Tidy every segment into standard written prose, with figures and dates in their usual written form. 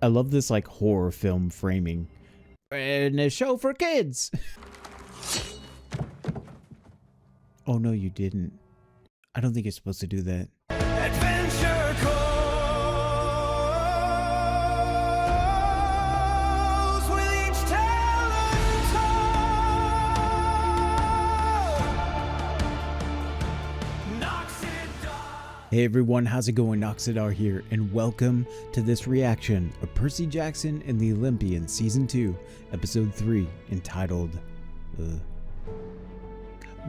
I love this like horror film framing. And a show for kids. Oh no, you didn't. I don't think you're supposed to do that. Adventure calls with each talent told. Noxiddar. Hey everyone, how's it going? Noxiddar here, and welcome to this reaction of Percy Jackson and the Olympians Season 2, Episode 3, entitled,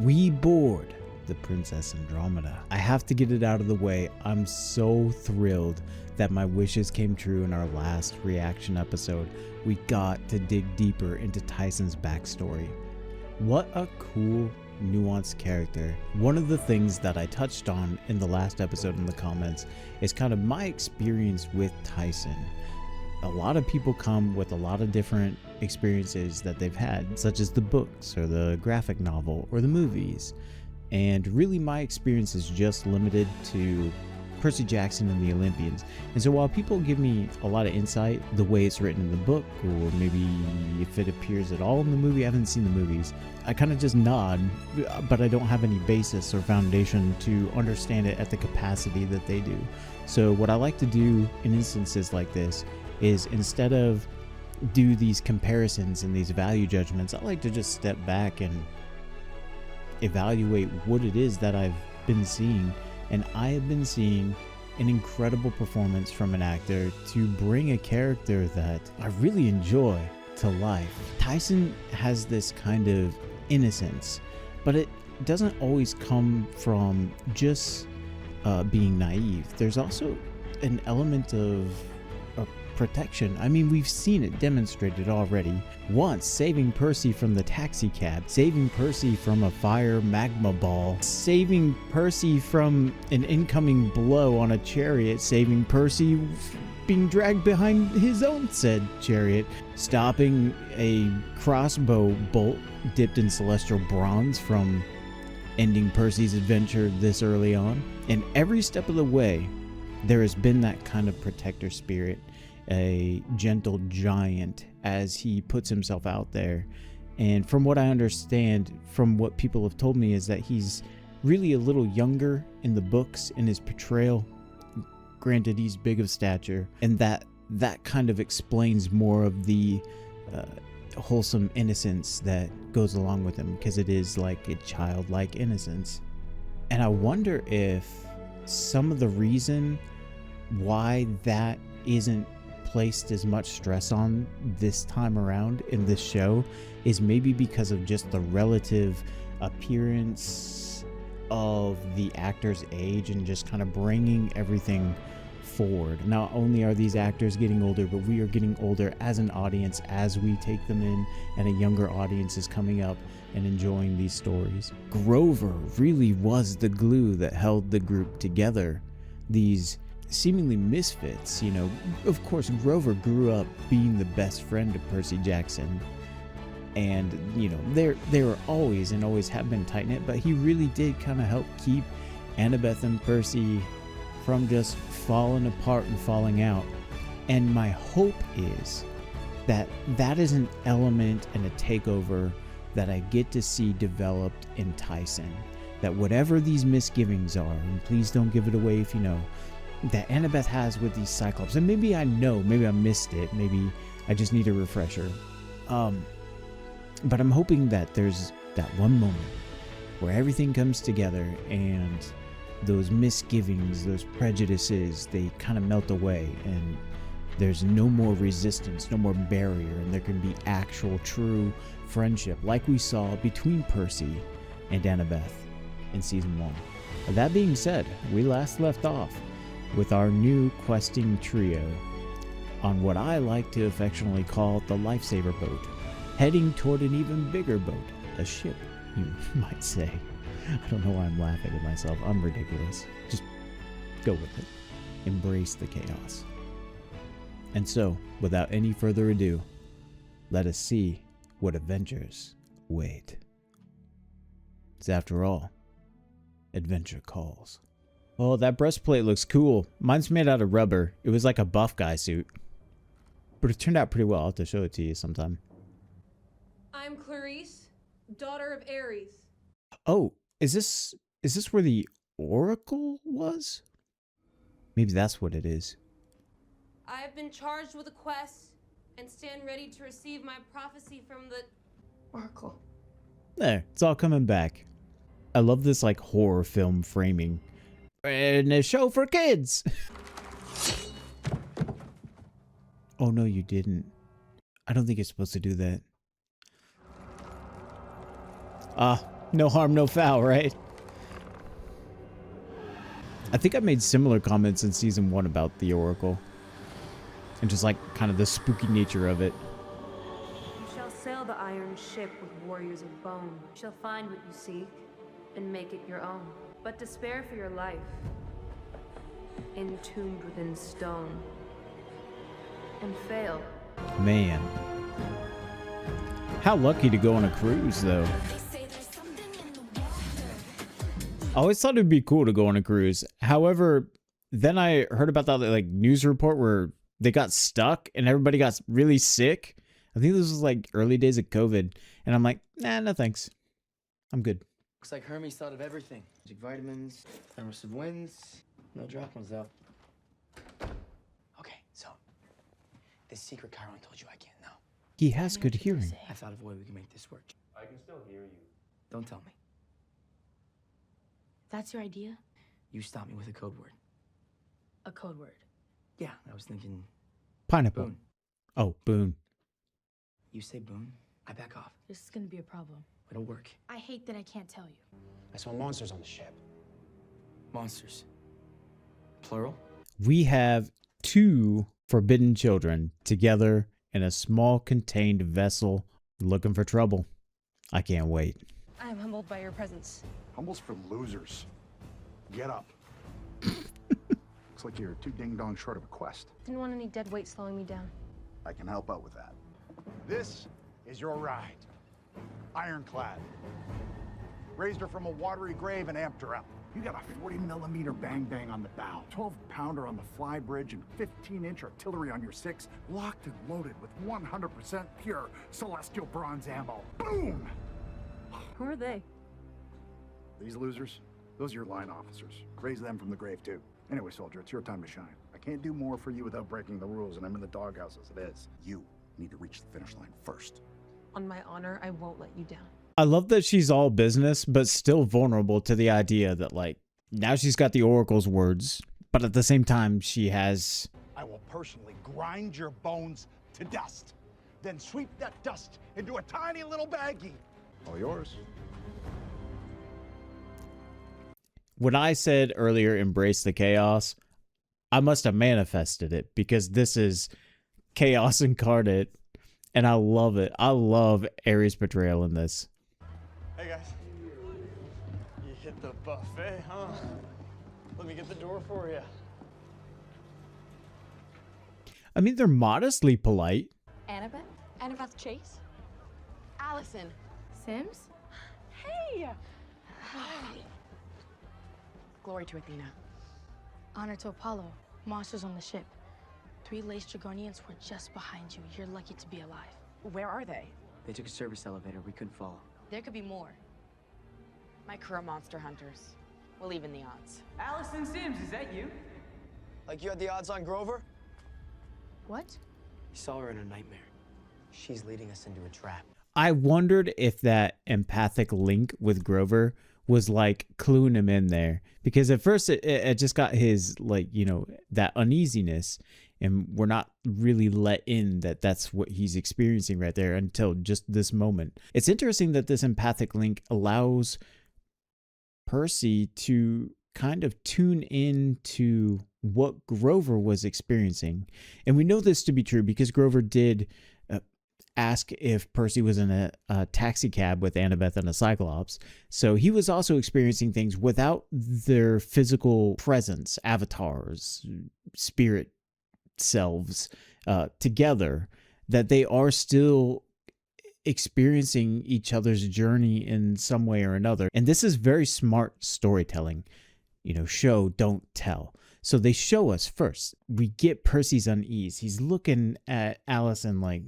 We Board the Princess Andromeda. I have to get it out of the way. I'm so thrilled that my wishes came true in our last reaction episode. We got to dig deeper into Tyson's backstory. What a cool, nuanced character. One of the things that I touched on in the last episode in the comments is kind of my experience with Tyson. A lot of people come with a lot of different experiences that they've had, such as the books or the graphic novel or the movies. And really my experience is just limited to Percy Jackson and the Olympians. And so while people give me a lot of insight, the way it's written in the book, or maybe if it appears at all in the movie, I haven't seen the movies, I kind of just nod, but I don't have any basis or foundation to understand it at the capacity that they do. So what I like to do in instances like this is, instead of do these comparisons and these value judgments, I like to just step back and evaluate what it is that I've been seeing. And I have been seeing an incredible performance from an actor to bring a character that I really enjoy to life. Tyson has this kind of innocence, but it doesn't always come from just being naive. There's also an element of protection. I mean, we've seen it demonstrated already. Once, saving Percy from the taxi cab, saving Percy from a fire magma ball, saving Percy from an incoming blow on a chariot, saving Percy being dragged behind his own said chariot, stopping a crossbow bolt dipped in celestial bronze from ending Percy's adventure this early on. And every step of the way, there has been that kind of protector spirit, a gentle giant as he puts himself out there. And from what I understand, from what people have told me, is that he's really a little younger in the books in his portrayal. Granted, he's big of stature, and that kind of explains more of the wholesome innocence that goes along with him, because it is like a childlike innocence. And I wonder if some of the reason why that isn't placed as much stress on this time around in this show is maybe because of just the relative appearance of the actor's age and just kind of bringing everything forward. Not only are these actors getting older, but we are getting older as an audience as we take them in, and a younger audience is coming up and enjoying these stories. Grover really was the glue that held the group together. These seemingly misfits, you know, of course Grover grew up being the best friend of Percy Jackson, and you know, they were always and always have been tight-knit, but he really did kind of help keep Annabeth and Percy from just falling apart and falling out. And my hope is that that is an element and a takeover that I get to see developed in Tyson, that whatever these misgivings are, and please don't give it away if you know, that Annabeth has with these Cyclops, and maybe I know, maybe I missed it, maybe I just need a refresher, but I'm hoping that there's that one moment where everything comes together and those misgivings, those prejudices, they kind of melt away, and there's no more resistance, no more barrier, and there can be actual true friendship like we saw between Percy and Annabeth in season 1. That being said, we last left off with our new questing trio on what I like to affectionately call the lifesaver boat, heading toward an even bigger boat, a ship, you might say. I don't know why I'm laughing at myself. I'm ridiculous. Just go with it. Embrace the chaos. And so, without any further ado, let us see what adventures wait. It's after all, adventure calls. Oh, that breastplate looks cool. Mine's made out of rubber. It was like a buff guy suit. But it turned out pretty well. I'll have to show it to you sometime. I'm Clarice, daughter of Ares. Oh, is this where the Oracle was? Maybe that's what it is. I have been charged with a quest and stand ready to receive my prophecy from the Oracle. There, it's all coming back. I love this like horror film framing. And a show for kids. Oh no, you didn't. I don't think you're supposed to do that. No harm, no foul, right? I think I made similar comments in season 1 about the Oracle. And just like kind of the spooky nature of it. You shall sail the iron ship with warriors of bone. You shall find what you seek and make it your own. But despair for your life, entombed within stone, and fail. Man. How lucky to go on a cruise, though. I always thought it'd be cool to go on a cruise. However, then I heard about that like news report where they got stuck and everybody got really sick. I think this was like early days of COVID. And I'm like, nah, no thanks. I'm good. Looks like Hermes thought of everything. Magic vitamins, thermos of winds, no drachmas though. Okay, so this secret Chiron told you I can't know. He has good hearing. I thought of a way we can make this work. I can still hear you. Don't tell me. That's your idea? You stop me with a code word. A code word. Yeah, I was thinking Pineapple. boon. Oh, boon. You say boon, I back off. This is gonna be a problem. It'll work. I hate that I can't tell you. I saw monsters on the ship. Monsters. Plural? We have 2 forbidden children together in a small contained vessel looking for trouble. I can't wait. I am humbled by your presence. Humble's for losers. Get up. Looks like you're too ding-dong short of a quest. Didn't want any dead weight slowing me down. I can help out with that. This is your ride. Ironclad. Raised her from a watery grave and amped her up. You got a 40mm bang-bang on the bow, 12-pounder on the fly bridge, and 15-inch artillery on your 6, locked and loaded with 100% pure celestial bronze ammo. Boom! Who are they? These losers, those are your line officers. Raise them from the grave, too. Anyway, soldier, it's your time to shine. I can't do more for you without breaking the rules, and I'm in the doghouse as it is. You need to reach the finish line first. On my honor, I won't let you down. I love that she's all business, but still vulnerable to the idea that, like, now she's got the Oracle's words, but at the same time, she has... I will personally grind your bones to dust, then sweep that dust into a tiny little baggie. All yours. When I said earlier, embrace the chaos, I must have manifested it because this is chaos incarnate, and I love it. I love Ares' portrayal in this. Hey guys. You hit the buffet, huh? Let me get the door for you. I mean, they're modestly polite. Annabeth? Annabeth Chase? Allison. Sims? Hey! Glory to Athena. Honor to Apollo. Monsters on the ship. 3 laced Dragonians were just behind you. You're lucky to be alive. Where are they? They took a service elevator. We couldn't follow. There could be more. My crew are monster hunters. We'll even the odds. Allison Sims, is that you? Like you had the odds on Grover? What? We saw her in a nightmare. She's leading us into a trap. I wondered if that empathic link with Grover was like cluing him in there, because at first it just got his, like, you know, that uneasiness, and we're not really let in that that's what he's experiencing right there until just this moment. It's interesting that this empathic link allows Percy to kind of tune in to what Grover was experiencing. And we know this to be true because Grover did ask if Percy was in a taxi cab with Annabeth and a Cyclops. So he was also experiencing things without their physical presence, avatars, spirit selves together, that they are still experiencing each other's journey in some way or another. And this is very smart storytelling. You know, show, don't tell. So they show us first. We get Percy's unease. He's looking at Allison like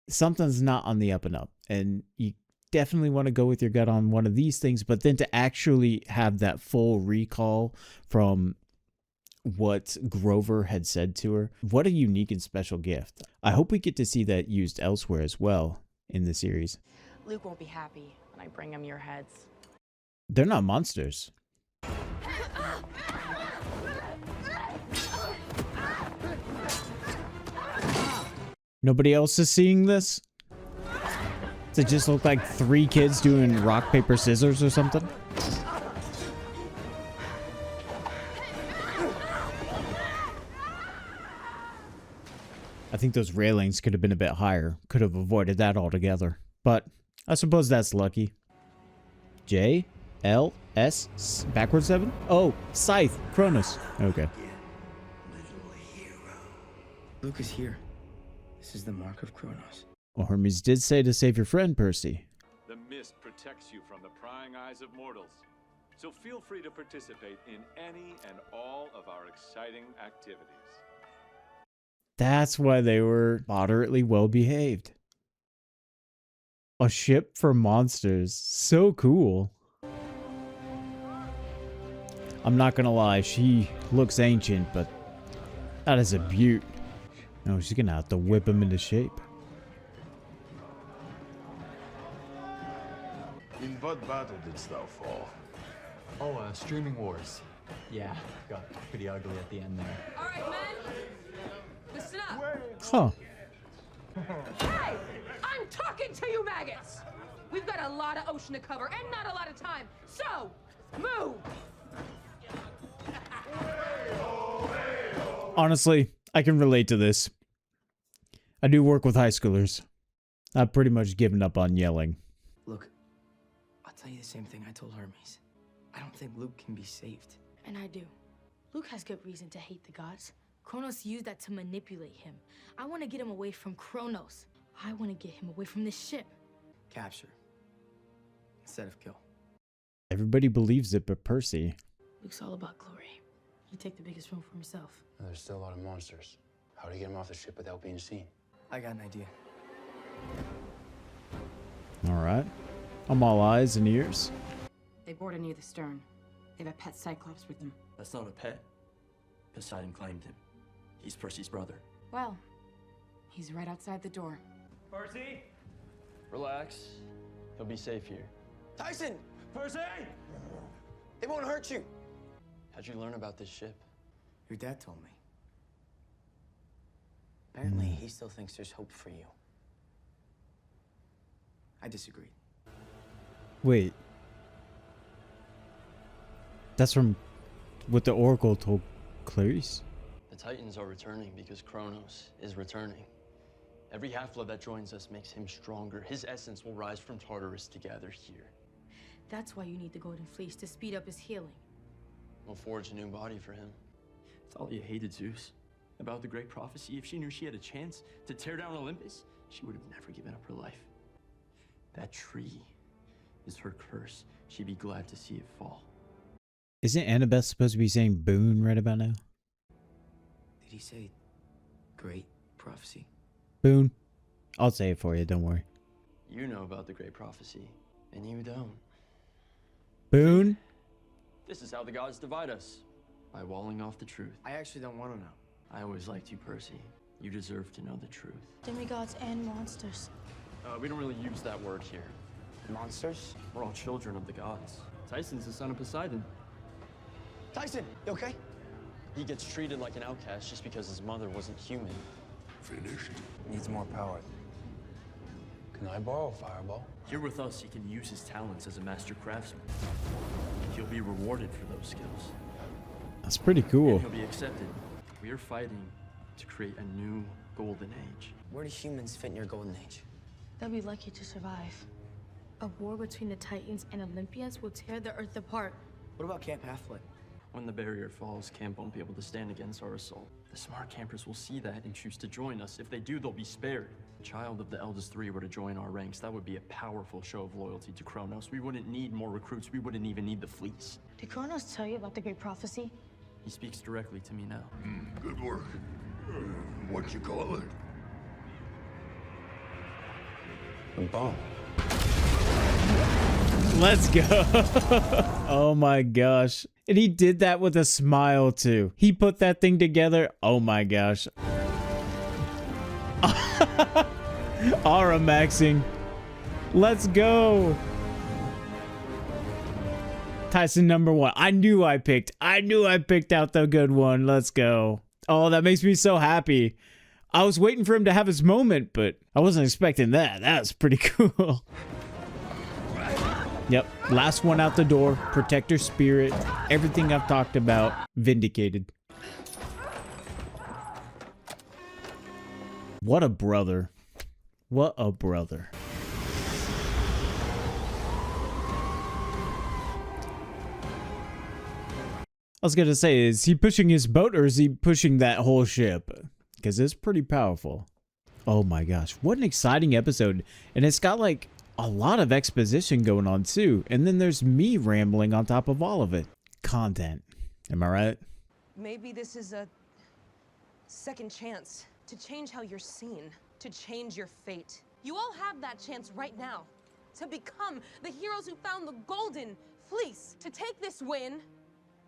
something's not on the up and up. And you definitely want to go with your gut on one of these things, but then to actually have that full recall from what Grover had said to her, what a unique and special gift. I hope we get to see that used elsewhere as well in the series. Luke won't be happy when I bring him your heads. They're not monsters. Nobody else is seeing this? Does it just look like 3 kids doing rock, paper, scissors or something? I think those railings could have been a bit higher. Could have avoided that altogether. But I suppose that's lucky. J, L, S, backwards 7? Oh, Scythe, Kronos. Okay. Luke is here. This is the mark of Kronos. Well, Hermes did say to save your friend, Percy. The mist protects you from the prying eyes of mortals. So feel free to participate in any and all of our exciting activities. That's why they were moderately well behaved. A ship for monsters. So cool. I'm not gonna lie, she looks ancient, but that is a beaut. No, she's gonna have to whip him into shape. In what battle didst thou fall? Oh, Streaming Wars. Yeah, got pretty ugly at the end there. All right, men. Listen up. Huh. Hey! I'm talking to you maggots! We've got a lot of ocean to cover and not a lot of time. So, move! Honestly, I can relate to this. I do work with high schoolers. I've pretty much given up on yelling. Look, I'll tell you the same thing I told Hermes. I don't think Luke can be saved. And I do. Luke has good reason to hate the gods. Kronos used that to manipulate him. I want to get him away from Kronos. I want to get him away from this ship. Capture. Instead of kill. Everybody believes it but Percy. Luke's all about glory. He'd take the biggest room for himself. There's still a lot of monsters. How do you get them off the ship without being seen? I got an idea. Alright. I'm all eyes and ears. They boarded near the stern. They have a pet Cyclops with them. That's not a pet. Poseidon claimed him. He's Percy's brother. Well, he's right outside the door. Percy? Relax. He'll be safe here. Tyson! Percy! It won't hurt you! How'd you learn about this ship? Your dad told me. Apparently, he still thinks there's hope for you. I disagreed. Wait. That's from what the Oracle told Clarice? The Titans are returning because Kronos is returning. Every half-blood that joins us makes him stronger. His essence will rise from Tartarus to gather here. That's why you need the Golden Fleece to speed up his healing. We'll forge a new body for him. Thalia hated Zeus. About the great prophecy, if she knew she had a chance to tear down Olympus, she would have never given up her life. That tree is her curse. She'd be glad to see it fall. Isn't Annabeth supposed to be saying BOON right about now? Did he say great prophecy? BOON. I'll say it for you, don't worry. You know about the great prophecy, and you don't. BOON? This is how the gods divide us, by walling off the truth. I actually don't want to know. I always liked you, Percy. You deserve to know the truth. Demigods and monsters. We don't really use that word here. Monsters? We're all children of the gods. Tyson's the son of Poseidon. Tyson, you okay? He gets treated like an outcast just because his mother wasn't human. Finished. Needs more power. Can I borrow a fireball? Here with us, he can use his talents as a master craftsman. He'll be rewarded for those skills. That's pretty cool. And he'll be accepted. We are fighting to create a new golden age. Where do humans fit in your golden age? They'll be lucky to survive. A war between the Titans and Olympians will tear the Earth apart. What about Camp Half-Blood? When the barrier falls, Camp won't be able to stand against our assault. The smart campers will see that and choose to join us. If they do, they'll be spared. A child of the eldest three were to join our ranks. That would be a powerful show of loyalty to Kronos. We wouldn't need more recruits. We wouldn't even need the fleece. Did Kronos tell you about the great prophecy? He speaks directly to me now. Good work. What you call it? A bomb. Let's go. Oh my gosh. And he did that with a smile too. He put that thing together. Oh my gosh. Aura maxing. Let's go. Tyson #1. I knew I picked out the good one. Let's go. Oh, that makes me so happy. I was waiting for him to have his moment, but I wasn't expecting that. That was pretty cool. Yep. Last one out the door. Protector spirit. Everything I've talked about. Vindicated. What a brother. What a brother. I was going to say, is he pushing his boat or is he pushing that whole ship? Because it's pretty powerful. Oh my gosh. What an exciting episode. And it's got like a lot of exposition going on too. And then there's me rambling on top of all of it. Content. Am I right? Maybe this is a second chance to change how you're seen, to change your fate. You all have that chance right now to become the heroes who found the golden fleece, to take this win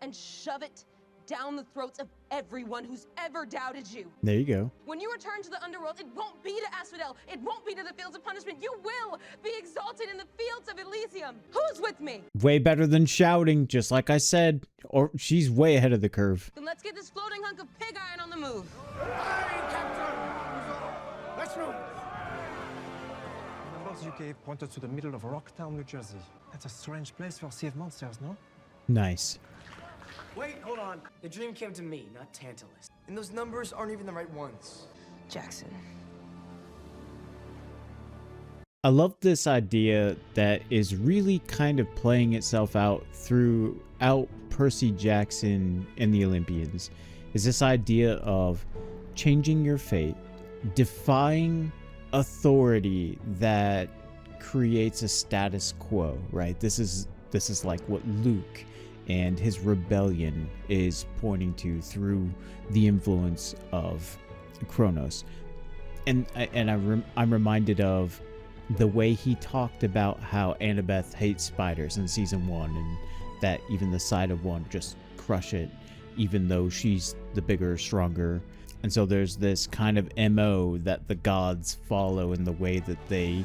and shove it down the throats of everyone who's ever doubted you. There you go. When you return to the underworld, it won't be to Asphodel. It won't be to the fields of punishment. You will be exalted in the fields of Elysium. Who's with me? Way better than shouting, just like I said. Or she's way ahead of the curve. Then let's get this floating hunk of pig iron on the move. Hey, Captain! Let's move. The numbers you gave pointed to the middle of Rocktown, New Jersey. That's a strange place for sea of monsters, no? Nice. Wait, hold on. The dream came to me, not Tantalus. And those numbers aren't even the right ones. Jackson. I love this idea that is really kind of playing itself out throughout Percy Jackson and the Olympians. Is this idea of changing your fate, defying authority that creates a status quo, right? This is like what Luke and his rebellion is pointing to through the influence of Kronos. And I'm reminded of the way he talked about how Annabeth hates spiders in season 1, and that even the sight of one just crush it, even though she's the bigger, stronger. And so there's this kind of MO that the gods follow in the way that they,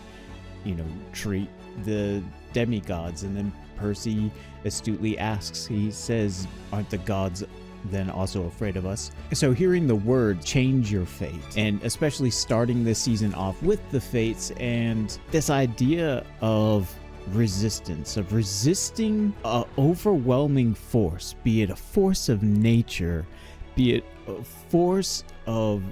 treat the demigods. And then Percy astutely asks, he says, aren't the gods then also afraid of us? So hearing the word change your fate, and especially starting this season off with the fates and this idea of resistance, of resisting an overwhelming force, be it a force of nature, be it a force of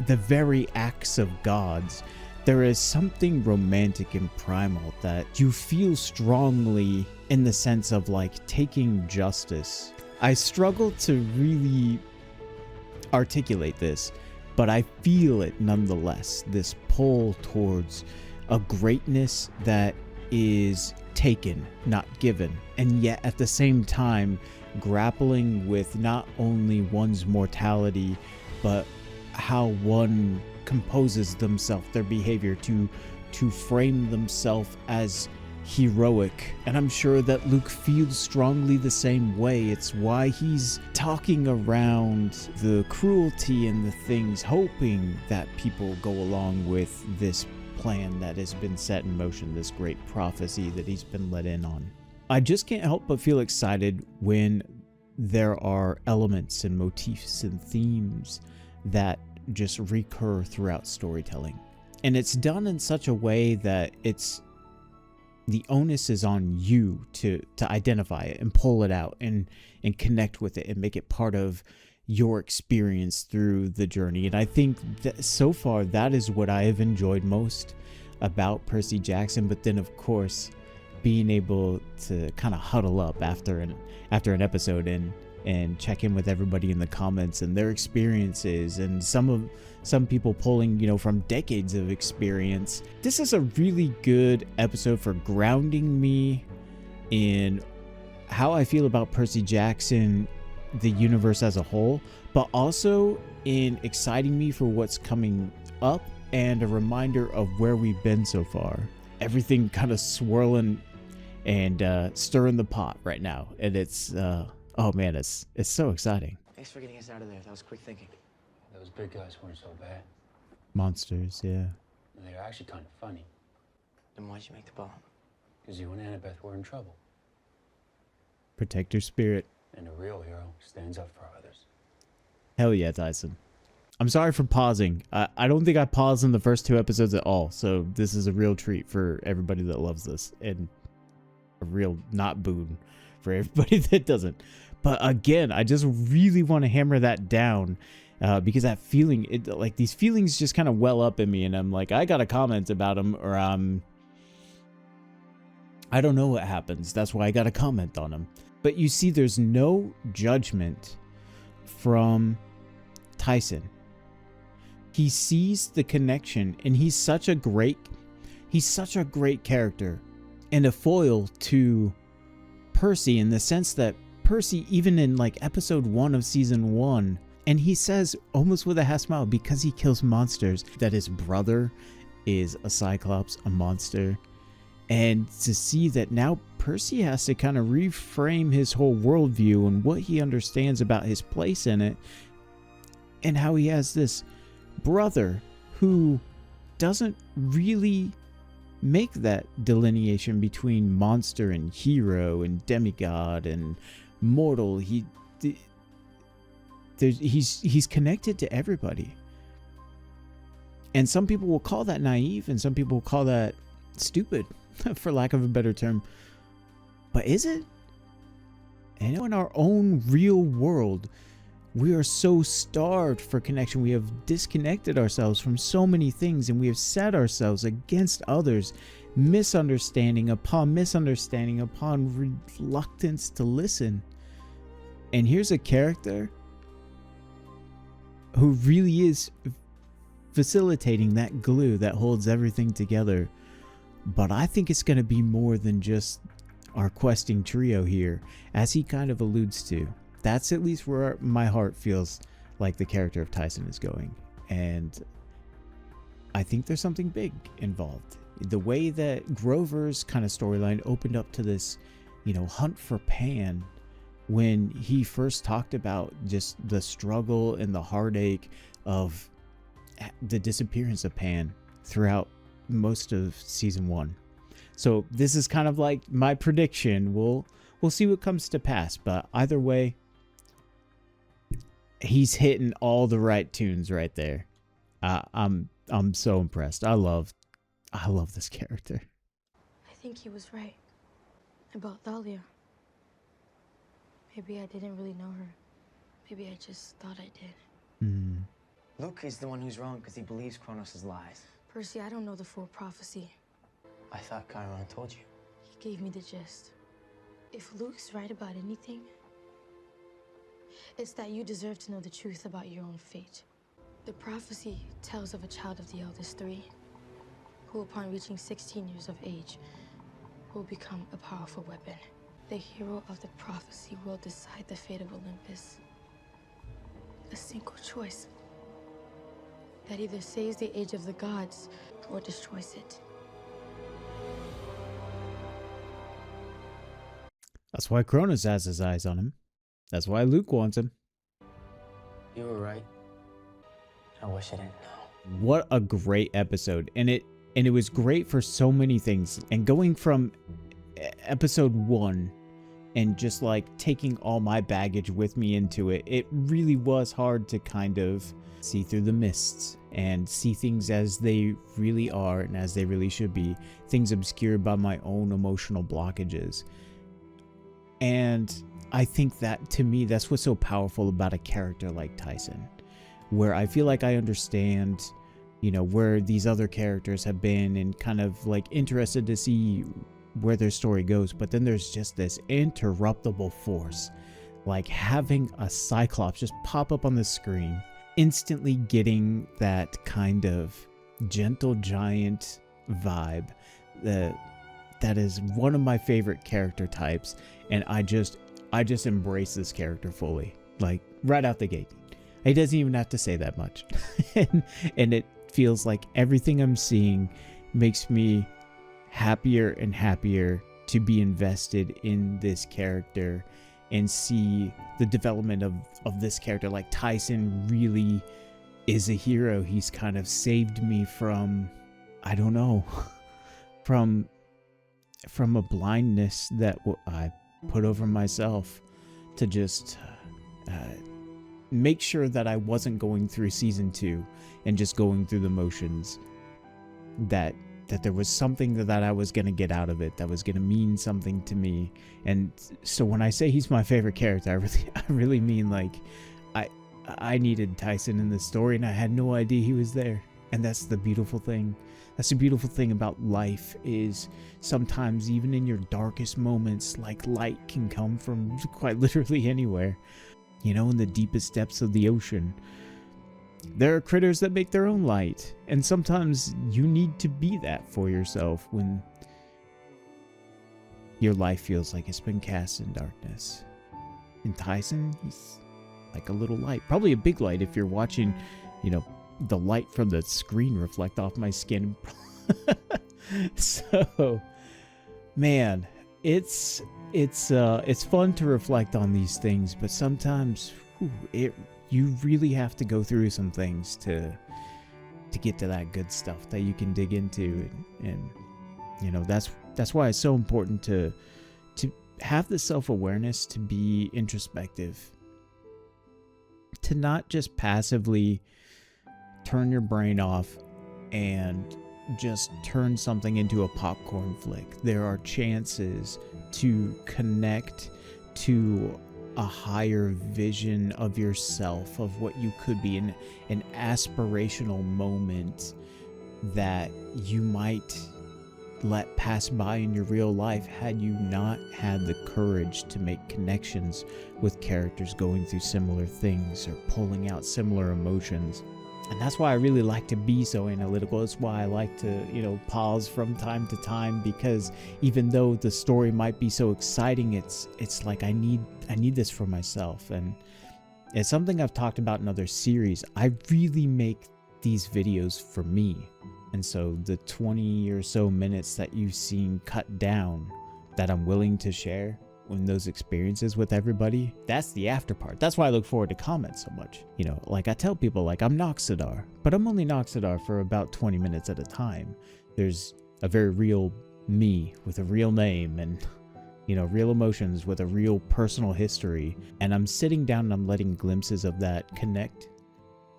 the very acts of gods. There is something romantic and primal that you feel strongly in the sense of like taking justice. I struggle to really articulate this, but I feel it nonetheless. This pull towards a greatness that is taken, not given. And yet at the same time, grappling with not only one's mortality, but how one composes themselves, their behavior to frame themselves as heroic. And I'm sure that Luke feels strongly the same way. It's why he's talking around the cruelty and the things, hoping that people go along with this plan that has been set in motion, this great prophecy that he's been let in on. I just can't help but feel excited when there are elements and motifs and themes that just recur throughout storytelling. And it's done in such a way that the onus is on you to identify it and pull it out and connect with it and make it part of your experience through the journey. And I think that so far that is what I have enjoyed most about Percy Jackson. But then of course being able to kind of huddle up after an episode and check in with everybody in the comments and their experiences, and some people pulling, from decades of experience. This is a really good episode for grounding me in how I feel about Percy Jackson the universe as a whole, but also in exciting me for what's coming up and a reminder of where we've been so far. Everything kind of swirling and stirring the pot right now, and it's oh man, it's so exciting. Thanks for getting us out of there. That was quick thinking. Those big guys weren't so bad. Monsters, yeah. They're actually kind of funny. Then why'd you make the bomb? Because you and Annabeth were in trouble. Protect your spirit. And a real hero stands up for others. Hell yeah, Tyson. I'm sorry for pausing. I don't think I paused in the first 2 episodes at all, so this is a real treat for everybody that loves this, and a real not boon for everybody that doesn't. But again, I just really want to hammer that down, because that feeling, like these feelings just kind of well up in me, and I'm like, I got to comment about them, or I don't know what happens. That's why I got to comment on them. But you see, there's no judgment from Tyson. He sees the connection, and he's such a great character and a foil to Percy, in the sense that Percy, even in like episode 1 of season 1, and he says almost with a half smile, because he kills monsters, that his brother is a Cyclops, a monster. And to see that now Percy has to kind of reframe his whole worldview and what he understands about his place in it, and how he has this brother who doesn't really make that delineation between monster and hero and demigod and mortal. He's connected to everybody. And some people will call that naive, and some people will call that stupid, for lack of a better term. But is it? And in our own real world, we are so starved for connection. We have disconnected ourselves from so many things, and we have set ourselves against others, misunderstanding upon reluctance to listen. And here's a character who really is facilitating that glue that holds everything together. But I think it's going to be more than just our questing trio here, as he kind of alludes to. That's at least where my heart feels like the character of Tyson is going. And I think there's something big involved. The way that Grover's kind of storyline opened up to this, hunt for Pan, when he first talked about just the struggle and the heartache of the disappearance of Pan throughout most of season 1. So this is kind of like my prediction. We'll see what comes to pass, but either way, he's hitting all the right tunes right there. I'm so impressed. I love this character. I think he was right about Thalia. Maybe I didn't really know her. Maybe I just thought I did. Luke is the one who's wrong because he believes Kronos' lies. Percy, I don't know the full prophecy. I thought Chiron told you. He gave me the gist. If Luke's right about anything, it's that you deserve to know the truth about your own fate. The prophecy tells of a child of the eldest 3, who upon reaching 16 years of age, will become a powerful weapon. The hero of the prophecy will decide the fate of Olympus. A single choice that either saves the age of the gods or destroys it. That's why Kronos has his eyes on him. That's why Luke wants him. You were right. I wish I didn't know. What a great episode. And it was great for so many things. And going from episode 1 and just like taking all my baggage with me into it, it really was hard to kind of see through the mists and see things as they really are and as they really should be. Things obscured by my own emotional blockages. And I think that, to me, that's what's so powerful about a character like Tyson, where I feel like I understand, where these other characters have been and kind of like interested to see where their story goes. But then there's just this interruptible force, like having a Cyclops just pop up on the screen, instantly getting that kind of gentle giant vibe that is one of my favorite character types. And I just embrace this character fully. like right out the gate. He doesn't even have to say that much. and it feels like everything I'm seeing makes me happier and happier to be invested in this character and see the development of this character. Like Tyson really is a hero. He's kind of saved me from, I don't know, from a blindness that I put over myself to just make sure that I wasn't going through season 2 and just going through the motions, that there was something that I was going to get out of it, that was going to mean something to me. And so when I say he's my favorite character, I really mean, like, I needed Tyson in the story and I had no idea he was there. And that's the beautiful thing. That's the beautiful thing about life, is sometimes even in your darkest moments, like, light can come from quite literally anywhere. You know, in the deepest depths of the ocean, there are critters that make their own light. And sometimes you need to be that for yourself when your life feels like it's been cast in darkness. And Tyson, he's like a little light. Probably a big light if you're watching, you know, the light from the screen reflect off my skin. So, man, it's fun to reflect on these things, but sometimes you really have to go through some things to get to that good stuff that you can dig into, and you know, that's why it's so important to have the self-awareness, to be introspective, to not just passively turn your brain off and just turn something into a popcorn flick. There are chances to connect to a higher vision of yourself, of what you could be, an aspirational moment that you might let pass by in your real life had you not had the courage to make connections with characters going through similar things or pulling out similar emotions. And that's why I really like to be so analytical. It's why I like to, you know, pause from time to time, because even though the story might be so exciting, it's like I need this for myself. And it's something I've talked about in other series. I really make these videos for me. And so the 20 or so minutes that you've seen cut down that I'm willing to share in those experiences with everybody, that's the after part. That's why I look forward to comments so much. You know, like I tell people, like, I'm Noxiddar, but I'm only Noxiddar for about 20 minutes at a time. There's a very real me with a real name and, you know, real emotions with a real personal history. And I'm sitting down and I'm letting glimpses of that connect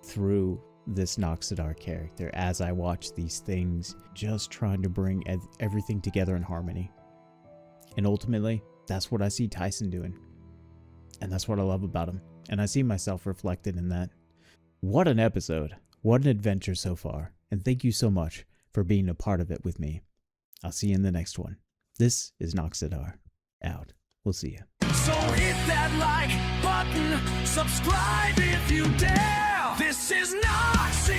through this Noxiddar character as I watch these things, just trying to bring everything together in harmony. And ultimately, that's what I see Tyson doing. And that's what I love about him. And I see myself reflected in that. What an episode. What an adventure so far. And thank you so much for being a part of it with me. I'll see you in the next one. This is Noxiddar. Out. We'll see you. So hit that like button, subscribe if you dare. This is Noxiddar.